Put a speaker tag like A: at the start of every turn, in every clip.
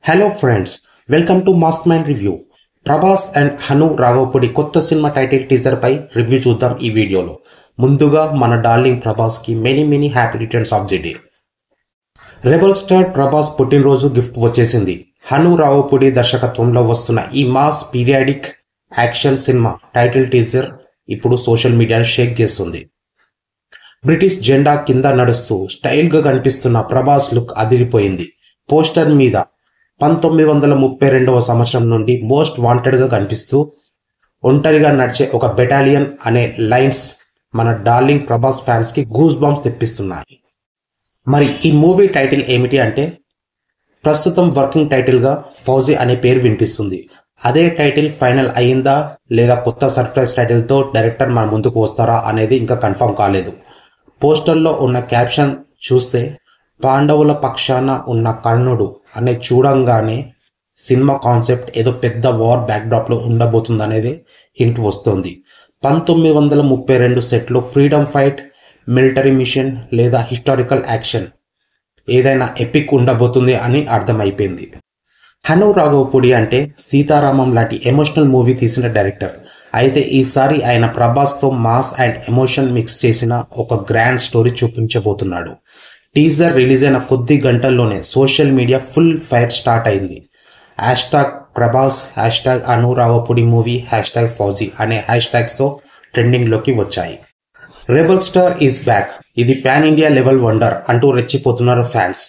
A: Hello friends, welcome to mask man review. Prabhas and Hanu Raghavapudi కొత్త cinema title teaser పై review చూద్దాం ఈ వీడియోలో. ముందుగా మన డార్లింగ్ ప్రభాస్ కి many happy returns of the day. Rebel star Prabhas పుట్టినరోజు గిఫ్ట్ వచ్చేసింది. హను రాఘవపూడి దర్శకత్వంలో వస్తున్న ఈ mass periodic action cinema title teaser ఇప్పుడు సోషల్ మీడియాను షేక్ చేస్తుంది. బ్రిటిష్ జెండా కింద నడుస్తూ స్టైల్ గా కనిపిస్తున్న ప్రభాస్ లుక్ అదిరిపోయింది. పోస్టర్ మీద 1932వ సంవత్సరం నుండి మోస్ట్ వాంటెడ్ గా కనిపిస్తూ ఒంటరిగా నడిచే ఒక బెటాలియన్ అనే లైన్స్ మన డార్లింగ్ ప్రభాస్ ఫ్యాన్స్ కి గూస్ బంప్స్ తెప్పిస్తున్నాయి. మరి ఈ మూవీ టైటిల్ ఏమిటి అంటే, ప్రస్తుతం వర్కింగ్ టైటిల్ గా ఫౌజీ అనే పేరు వినిపిస్తుంది. అదే టైటిల్ ఫైనల్ అయ్యిందా లేదా కొత్త సర్ప్రైజ్ టైటిల్ తో డైరెక్టర్ మన ముందుకు వస్తారా అనేది ఇంకా కన్ఫర్మ్ కాలేదు. పోస్టర్లో ఉన్న క్యాప్షన్ చూస్తే పాండవుల పక్షాన ఉన్న కర్ణుడు అనే చూడంగానే సినిమా కాన్సెప్ట్ ఏదో పెద్ద వార్ బ్యాక్డ్రాప్ లో ఉండబోతుందనేది హింట్ వస్తుంది. 1932 సెట్లో ఫ్రీడమ్ ఫైట్, మిలిటరీ మిషన్ లేదా హిస్టారికల్ యాక్షన్ ఏదైనా ఎపిక్ ఉండబోతుంది అని అర్థమైపోయింది. హను రాఘవపూడి అంటే సీతారామం లాంటి ఎమోషనల్ మూవీ తీసిన డైరెక్టర్. అయితే ఈసారి ఆయన ప్రభాస్తో మాస్ అండ్ ఎమోషన్ మిక్స్ చేసిన ఒక గ్రాండ్ స్టోరీ చూపించబోతున్నాడు. టీజర్ రిలీజ్ అయిన కొద్ది గంటల్లోనే social media full fire start అయింది. #ప్రభాస్, #హను రాఘవపూడి మూవీ, #ఫౌజీ అనే హ్యాష్ట్యాగ్స్తో ట్రెండింగ్లోకి వచ్చాయి. రెబల్ స్టార్ ఈజ్ బ్యాక్, ఇది పాన్ ఇండియా లెవెల్ వండర్ అంటూ రెచ్చిపోతున్నారు ఫ్యాన్స్.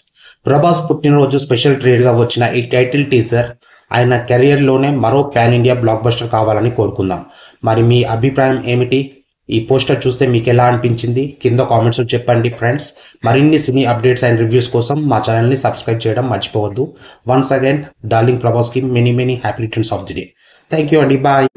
A: ప్రభాస్ పుట్టినరోజు స్పెషల్ ట్రీట్గా వచ్చిన ఈ టైటిల్ టీజర్ ఆయన కెరియర్లోనే మరో పాన్ ఇండియా బ్లాక్ బస్టర్ కావాలని కోరుకుందాం. మరి మీ అభిప్రాయం ఏమిటి? ఈ పోస్టర్ చూస్తే మీకు ఎలా అనిపించింది కింద కామెంట్స్లో చెప్పండి ఫ్రెండ్స్. మరిన్ని సినీ అప్డేట్స్ అండ్ రివ్యూస్ కోసం మా ఛానల్ని సబ్స్క్రైబ్ చేయడం మర్చిపోవద్దు. వన్స్ అగైన్ డార్లింగ్ ప్రభాస్కి many happy returns of the day. Thank you అండి, బాయ్.